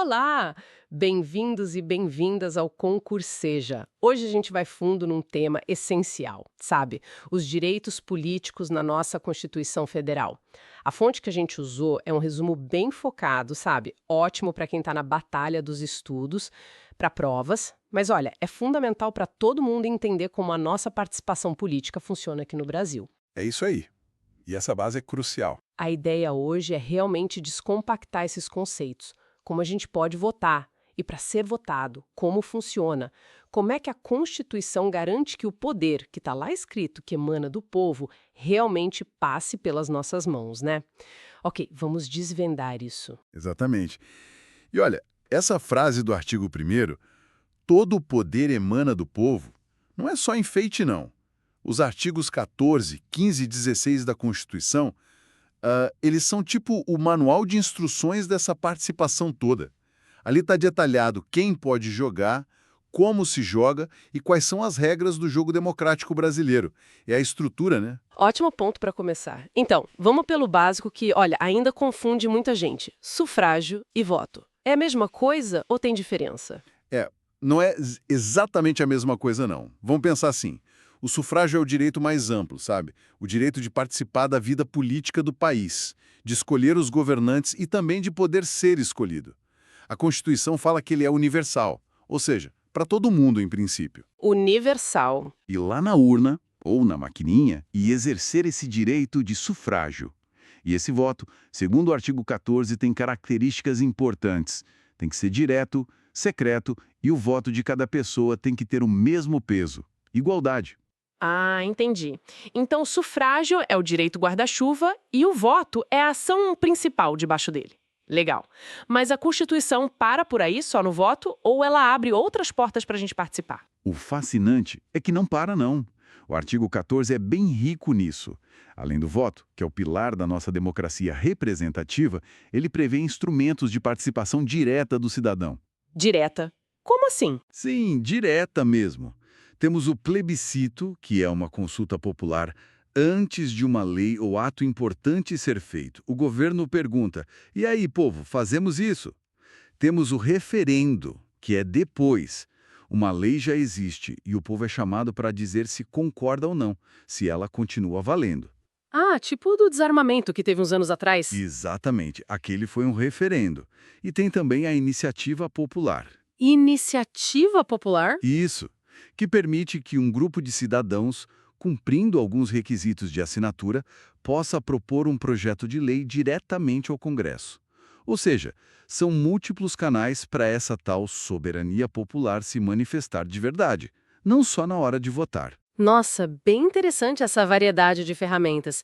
Olá! Bem-vindos e bem-vindas ao Concurseja. Hoje a gente vai fundo num tema essencial, sabe? Os direitos políticos na nossa Constituição Federal. A fonte que a gente usou é um resumo bem focado, sabe? Ótimo para quem está na batalha dos estudos, para provas. Mas olha, é fundamental para todo mundo entender como a nossa participação política funciona aqui no Brasil. É isso aí. E essa base é crucial. A ideia hoje é realmente descompactar esses conceitos. Como a gente pode votar e, para ser votado, como funciona, como é que a Constituição garante que o poder, que está lá escrito, que emana do povo, realmente passe pelas nossas mãos, né? Ok, vamos desvendar isso. Exatamente. E olha, essa frase do artigo 1º, todo o poder emana do povo, não é só enfeite, não. Os artigos 14, 15 e 16 da Constituição, eles são tipo o manual de instruções dessa participação toda. Ali está detalhado quem pode jogar, como se joga e quais são as regras do jogo democrático brasileiro. É a estrutura, né? Ótimo ponto para começar. Então, vamos pelo básico que, olha, ainda confunde muita gente. Sufrágio e voto. É a mesma coisa ou tem diferença? Não é exatamente a mesma coisa, não. Vamos pensar assim. O sufrágio é o direito mais amplo, sabe? O direito de participar da vida política do país, de escolher os governantes e também de poder ser escolhido. A Constituição fala que ele é universal, ou seja, para todo mundo, em princípio. Universal. Ir lá na urna, ou na maquininha, e exercer esse direito de sufrágio. E esse voto, segundo o artigo 14, tem características importantes. Tem que ser direto, secreto e o voto de cada pessoa tem que ter o mesmo peso. Igualdade. Ah, entendi. Então, o sufrágio é o direito guarda-chuva e o voto é a ação principal debaixo dele. Legal. Mas a Constituição para por aí só no voto ou ela abre outras portas para a gente participar? O fascinante é que não para, não. O artigo 14 é bem rico nisso. Além do voto, que é o pilar da nossa democracia representativa, ele prevê instrumentos de participação direta do cidadão. Direta. Como assim? Sim, direta mesmo. Temos o plebiscito, que é uma consulta popular antes de uma lei ou ato importante ser feito. O governo pergunta: e aí, povo, fazemos isso? Temos o referendo, que é depois. Uma lei já existe e o povo é chamado para dizer se concorda ou não, se ela continua valendo. Ah, tipo do desarmamento que teve uns anos atrás. Exatamente, aquele foi um referendo. E tem também a iniciativa popular. Iniciativa popular? Isso, que permite que um grupo de cidadãos, cumprindo alguns requisitos de assinatura, possa propor um projeto de lei diretamente ao Congresso. Ou seja, são múltiplos canais para essa tal soberania popular se manifestar de verdade, não só na hora de votar. Nossa, bem interessante essa variedade de ferramentas.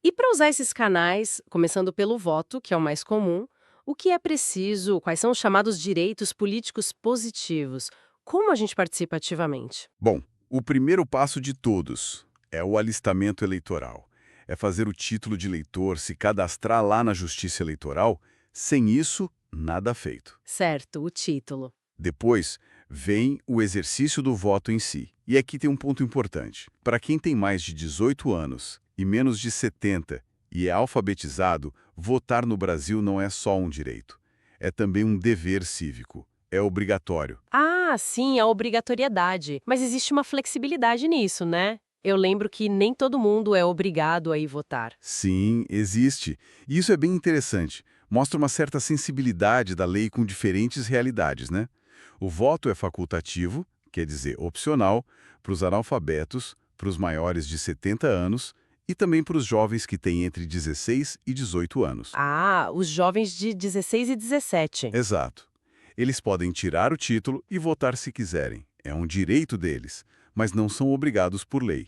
E para usar esses canais, começando pelo voto, que é o mais comum, o que é preciso? Quais são os chamados direitos políticos positivos? Como a gente participa ativamente? Bom, o primeiro passo de todos é o alistamento eleitoral. É fazer o título de eleitor, se cadastrar lá na Justiça Eleitoral. Sem isso, nada feito. Certo, o título. Depois, vem o exercício do voto em si. E aqui tem um ponto importante. Para quem tem mais de 18 anos e menos de 70 e é alfabetizado, votar no Brasil não é só um direito. É também um dever cívico. É obrigatório. Ah, sim, a obrigatoriedade. Mas existe uma flexibilidade nisso, né? Eu lembro que nem todo mundo é obrigado a ir votar. Sim, existe. E isso é bem interessante. Mostra uma certa sensibilidade da lei com diferentes realidades, né? O voto é facultativo, quer dizer, opcional, para os analfabetos, para os maiores de 70 anos e também para os jovens que têm entre 16 e 18 anos. Ah, os jovens de 16 e 17. Exato. Eles podem tirar o título e votar se quiserem. É um direito deles, mas não são obrigados por lei.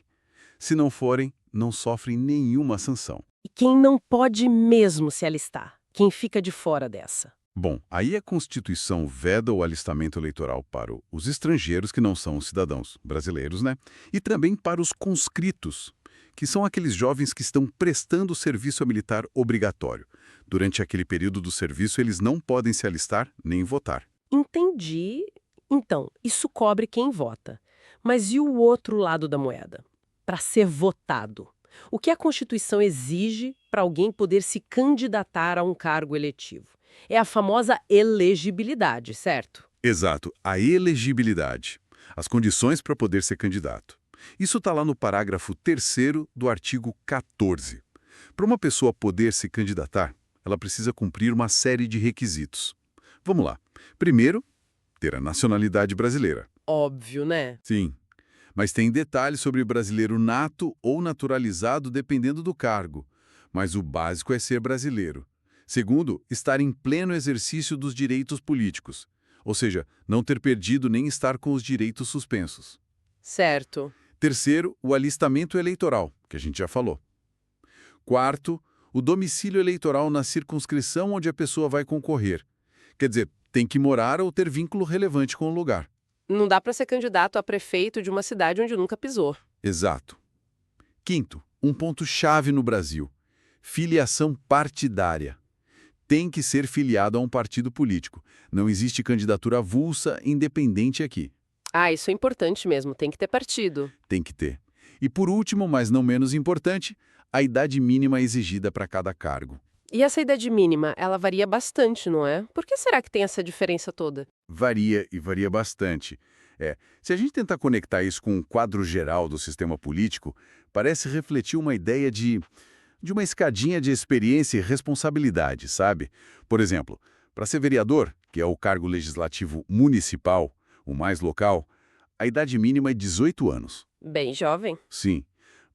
Se não forem, não sofrem nenhuma sanção. E quem não pode mesmo se alistar? Quem fica de fora dessa? Bom, aí a Constituição veda o alistamento eleitoral para os estrangeiros que não são os cidadãos brasileiros, né? E também para os conscritos, que são aqueles jovens que estão prestando serviço militar obrigatório. Durante aquele período do serviço, eles não podem se alistar nem votar. Entendi. Então, isso cobre quem vota. Mas e o outro lado da moeda? Para ser votado. O que a Constituição exige para alguém poder se candidatar a um cargo eletivo? É a famosa elegibilidade, certo? Exato, a elegibilidade. As condições para poder ser candidato. Isso está lá no parágrafo 3º do artigo 14. Para uma pessoa poder se candidatar, ela precisa cumprir uma série de requisitos. Vamos lá. Primeiro, ter a nacionalidade brasileira. Óbvio, né? Sim. Mas tem detalhes sobre brasileiro nato ou naturalizado dependendo do cargo. Mas o básico é ser brasileiro. Segundo, estar em pleno exercício dos direitos políticos. Ou seja, não ter perdido nem estar com os direitos suspensos. Certo. Terceiro, o alistamento eleitoral, que a gente já falou. Quarto, o domicílio eleitoral na circunscrição onde a pessoa vai concorrer. Quer dizer, tem que morar ou ter vínculo relevante com o lugar. Não dá para ser candidato a prefeito de uma cidade onde nunca pisou. Exato. Quinto, um ponto-chave no Brasil. Filiação partidária. Tem que ser filiado a um partido político. Não existe candidatura avulsa independente aqui. Ah, isso é importante mesmo, tem que ter partido. Tem que ter. E por último, mas não menos importante, a idade mínima exigida para cada cargo. E essa idade mínima, ela varia bastante, não é? Por que será que tem essa diferença toda? Varia e varia bastante. Se a gente tentar conectar isso com um quadro geral do sistema político, parece refletir uma ideia de uma escadinha de experiência e responsabilidade, sabe? Por exemplo, para ser vereador, que é o cargo legislativo municipal, o mais local, a idade mínima é 18 anos. Bem jovem. Sim.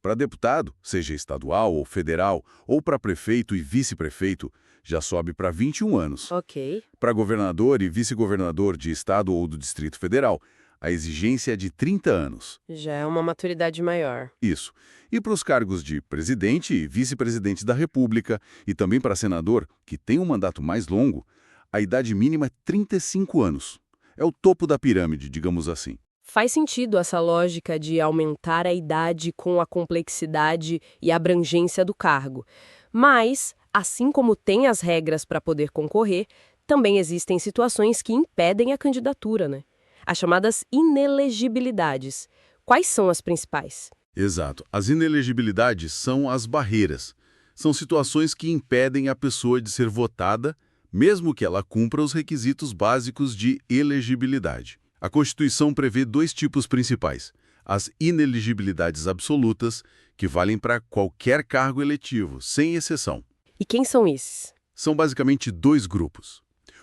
Para deputado, seja estadual ou federal, ou para prefeito e vice-prefeito, já sobe para 21 anos. Ok. Para governador e vice-governador de estado ou do Distrito Federal, a exigência é de 30 anos. Já é uma maturidade maior. Isso. E para os cargos de presidente e vice-presidente da República, e também para senador, que tem um mandato mais longo, a idade mínima é 35 anos. É o topo da pirâmide, digamos assim. Faz sentido essa lógica de aumentar a idade com a complexidade e abrangência do cargo. Mas, assim como tem as regras para poder concorrer, também existem situações que impedem a candidatura, né? As chamadas inelegibilidades. Quais são as principais? Exato. As inelegibilidades são as barreiras. São situações que impedem a pessoa de ser votada, mesmo que ela cumpra os requisitos básicos de elegibilidade. A Constituição prevê dois tipos principais: as inelegibilidades absolutas, que valem para qualquer cargo eletivo, sem exceção. E quem são esses? São basicamente dois grupos.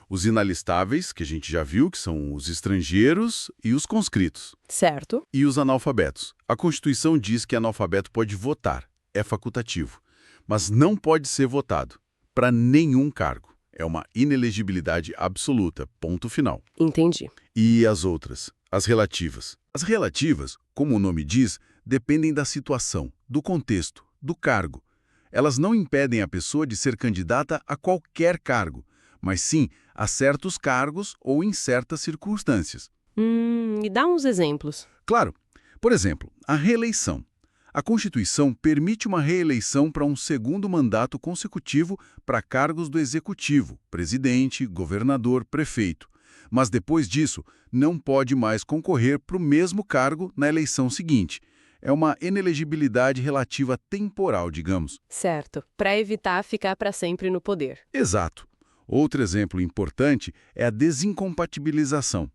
Os inalistáveis, que a gente já viu, que são os estrangeiros e os conscritos. Certo. E os analfabetos. A Constituição diz que analfabeto pode votar, é facultativo, mas não pode ser votado para nenhum cargo. É uma inelegibilidade absoluta, ponto final. Entendi. E as outras, as relativas? As relativas, como o nome diz, dependem da situação, do contexto, do cargo. Elas não impedem a pessoa de ser candidata a qualquer cargo, mas sim a certos cargos ou em certas circunstâncias. E dá uns exemplos. Claro. Por exemplo, a reeleição. A Constituição permite uma reeleição para um segundo mandato consecutivo para cargos do Executivo, presidente, governador, prefeito. Mas depois disso, não pode mais concorrer para o mesmo cargo na eleição seguinte. É uma inelegibilidade relativa temporal, digamos. Certo. Para evitar ficar para sempre no poder. Exato. Outro exemplo importante é a desincompatibilização.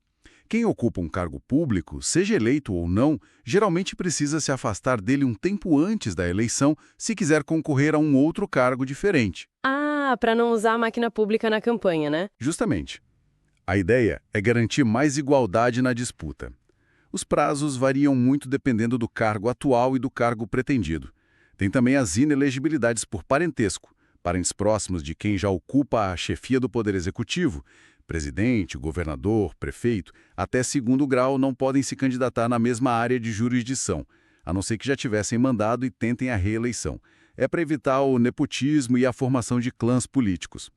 Quem ocupa um cargo público, seja eleito ou não, geralmente precisa se afastar dele um tempo antes da eleição se quiser concorrer a um outro cargo diferente. Ah, para não usar a máquina pública na campanha, né? Justamente. A ideia é garantir mais igualdade na disputa. Os prazos variam muito dependendo do cargo atual e do cargo pretendido. Tem também as inelegibilidades por parentesco, parentes próximos de quem já ocupa a chefia do Poder Executivo. Presidente, governador, prefeito, até segundo grau não podem se candidatar na mesma área de jurisdição, a não ser que já tivessem mandado e tentem a reeleição. É para evitar o nepotismo e a formação de clãs políticos.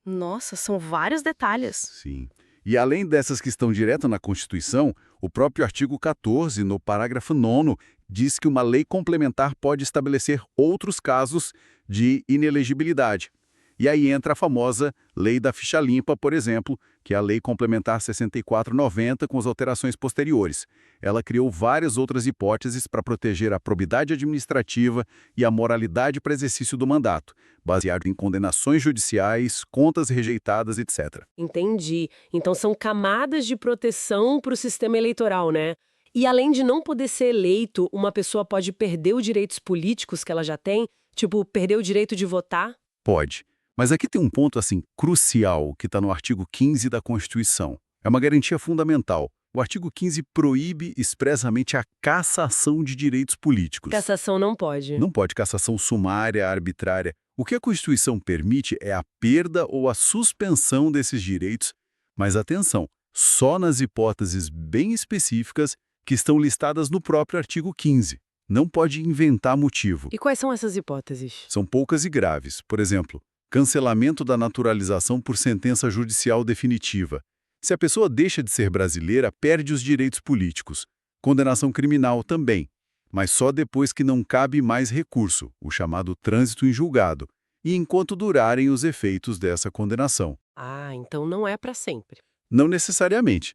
Nossa, são vários detalhes. Sim. E além dessas que estão direto na Constituição, o próprio artigo 14, no parágrafo 9º, diz que uma lei complementar pode estabelecer outros casos de inelegibilidade. E aí entra a famosa Lei da Ficha Limpa, por exemplo, que é a Lei Complementar 6490 com as alterações posteriores. Ela criou várias outras hipóteses para proteger a probidade administrativa e a moralidade para exercício do mandato, baseado em condenações judiciais, contas rejeitadas, etc. Entendi. Então são camadas de proteção para o sistema eleitoral, né? E além de não poder ser eleito, uma pessoa pode perder os direitos políticos que ela já tem? Tipo, perder o direito de votar? Pode. Mas aqui tem um ponto assim crucial que está no artigo 15 da Constituição. É uma garantia fundamental. O artigo 15 proíbe expressamente a cassação de direitos políticos. Cassação não pode. Não pode cassação sumária, arbitrária. O que a Constituição permite é a perda ou a suspensão desses direitos, mas atenção, só nas hipóteses bem específicas que estão listadas no próprio artigo 15. Não pode inventar motivo. E quais são essas hipóteses? São poucas e graves. Por exemplo, cancelamento da naturalização por sentença judicial definitiva. Se a pessoa deixa de ser brasileira, perde os direitos políticos. Condenação criminal também, mas só depois que não cabe mais recurso, o chamado trânsito em julgado, e enquanto durarem os efeitos dessa condenação. Ah, então não é para sempre. Não necessariamente.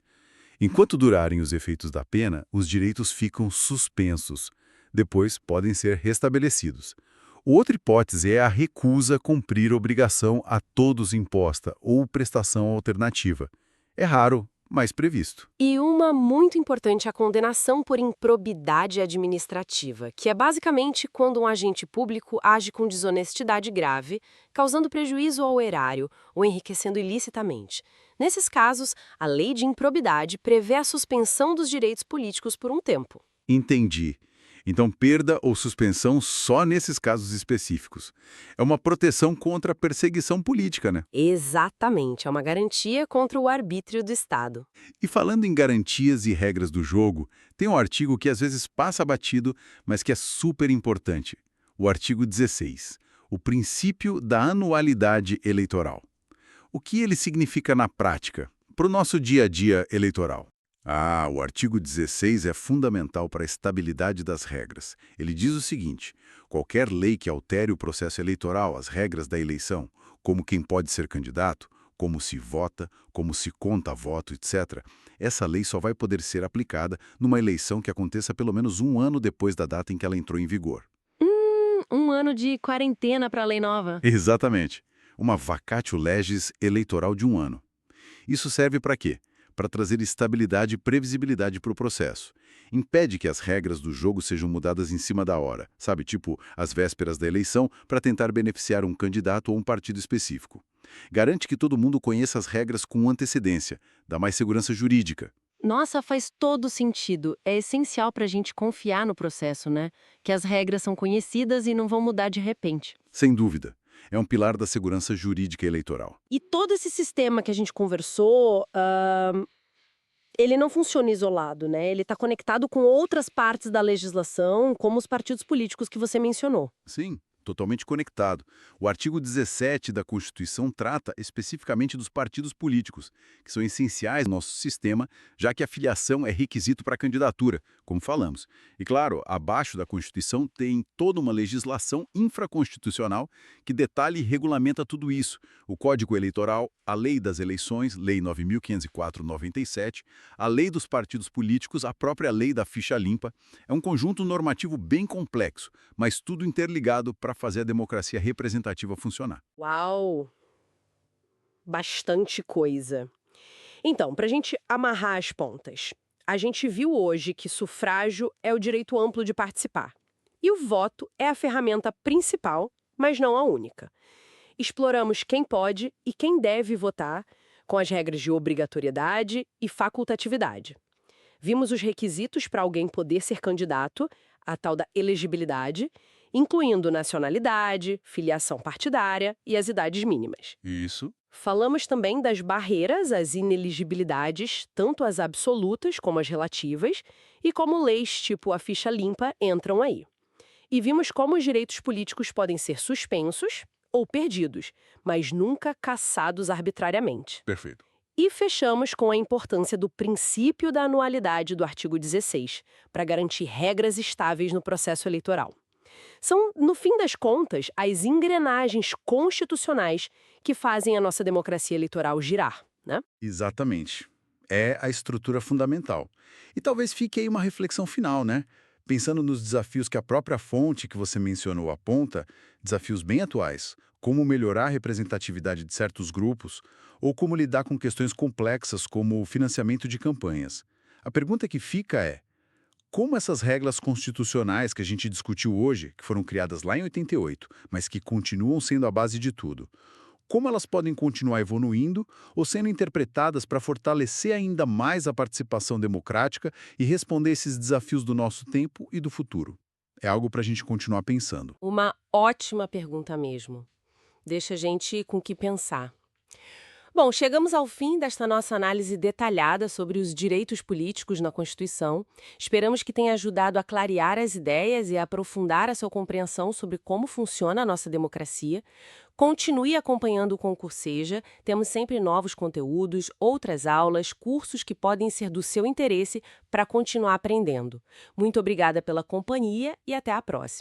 Enquanto durarem os efeitos da pena, os direitos ficam suspensos. Depois podem ser restabelecidos. Outra hipótese é a recusa a cumprir obrigação a todos imposta ou prestação alternativa. É raro, mas previsto. E uma muito importante é a condenação por improbidade administrativa, que é basicamente quando um agente público age com desonestidade grave, causando prejuízo ao erário ou enriquecendo ilicitamente. Nesses casos, a lei de improbidade prevê a suspensão dos direitos políticos por um tempo. Entendi. Então, perda ou suspensão só nesses casos específicos. É uma proteção contra a perseguição política, né? Exatamente, é uma garantia contra o arbítrio do Estado. E falando em garantias e regras do jogo, tem um artigo que às vezes passa batido, mas que é super importante. O artigo 16, o princípio da anualidade eleitoral. O que ele significa na prática, para o nosso dia a dia eleitoral? O artigo 16 é fundamental para a estabilidade das regras. Ele diz o seguinte: qualquer lei que altere o processo eleitoral, as regras da eleição, como quem pode ser candidato, como se vota, como se conta voto, etc., essa lei só vai poder ser aplicada numa eleição que aconteça pelo menos um ano depois da data em que ela entrou em vigor. Um ano de quarentena para a lei nova. Exatamente. Uma vacatio legis eleitoral de um ano. Isso serve para quê? Para trazer estabilidade e previsibilidade para o processo. Impede que as regras do jogo sejam mudadas em cima da hora, sabe, tipo às vésperas da eleição, para tentar beneficiar um candidato ou um partido específico. Garante que todo mundo conheça as regras com antecedência, dá mais segurança jurídica. Nossa, faz todo sentido. É essencial para a gente confiar no processo, né? Que as regras são conhecidas e não vão mudar de repente. Sem dúvida. É um pilar da segurança jurídica eleitoral. E todo esse sistema que a gente conversou, ele não funciona isolado, né? Ele está conectado com outras partes da legislação, como os partidos políticos que você mencionou. Sim, totalmente conectado. O artigo 17 da Constituição trata especificamente dos partidos políticos, que são essenciais no nosso sistema, já que a filiação é requisito para a candidatura, como falamos. E claro, abaixo da Constituição tem toda uma legislação infraconstitucional que detalha e regulamenta tudo isso. O Código Eleitoral, a Lei das Eleições, Lei 9.504/97, a Lei dos Partidos Políticos, a própria Lei da Ficha Limpa. É um conjunto normativo bem complexo, mas tudo interligado para fazer a democracia representativa funcionar. Uau! Bastante coisa. Então, para a gente amarrar as pontas, a gente viu hoje que sufrágio é o direito amplo de participar. E o voto é a ferramenta principal, mas não a única. Exploramos quem pode e quem deve votar, com as regras de obrigatoriedade e facultatividade. Vimos os requisitos para alguém poder ser candidato, a tal da elegibilidade, incluindo nacionalidade, filiação partidária e as idades mínimas. Isso. Falamos também das barreiras às ineligibilidades, tanto as absolutas como as relativas, e como leis tipo a ficha limpa entram aí. E vimos como os direitos políticos podem ser suspensos ou perdidos, mas nunca cassados arbitrariamente. Perfeito. E fechamos com a importância do princípio da anualidade do artigo 16, para garantir regras estáveis no processo eleitoral. São, no fim das contas, as engrenagens constitucionais que fazem a nossa democracia eleitoral girar, né? Exatamente. É a estrutura fundamental. E talvez fique aí uma reflexão final, né? Pensando nos desafios que a própria fonte que você mencionou aponta, desafios bem atuais, como melhorar a representatividade de certos grupos, ou como lidar com questões complexas como o financiamento de campanhas. A pergunta que fica é: como essas regras constitucionais que a gente discutiu hoje, que foram criadas lá em 88, mas que continuam sendo a base de tudo, como elas podem continuar evoluindo ou sendo interpretadas para fortalecer ainda mais a participação democrática e responder esses desafios do nosso tempo e do futuro? É algo para a gente continuar pensando. Uma ótima pergunta mesmo. Deixa a gente com o que pensar. Bom, chegamos ao fim desta nossa análise detalhada sobre os direitos políticos na Constituição. Esperamos que tenha ajudado a clarear as ideias e a aprofundar a sua compreensão sobre como funciona a nossa democracia. Continue acompanhando o Concurseja, temos sempre novos conteúdos, outras aulas, cursos que podem ser do seu interesse para continuar aprendendo. Muito obrigada pela companhia e até a próxima.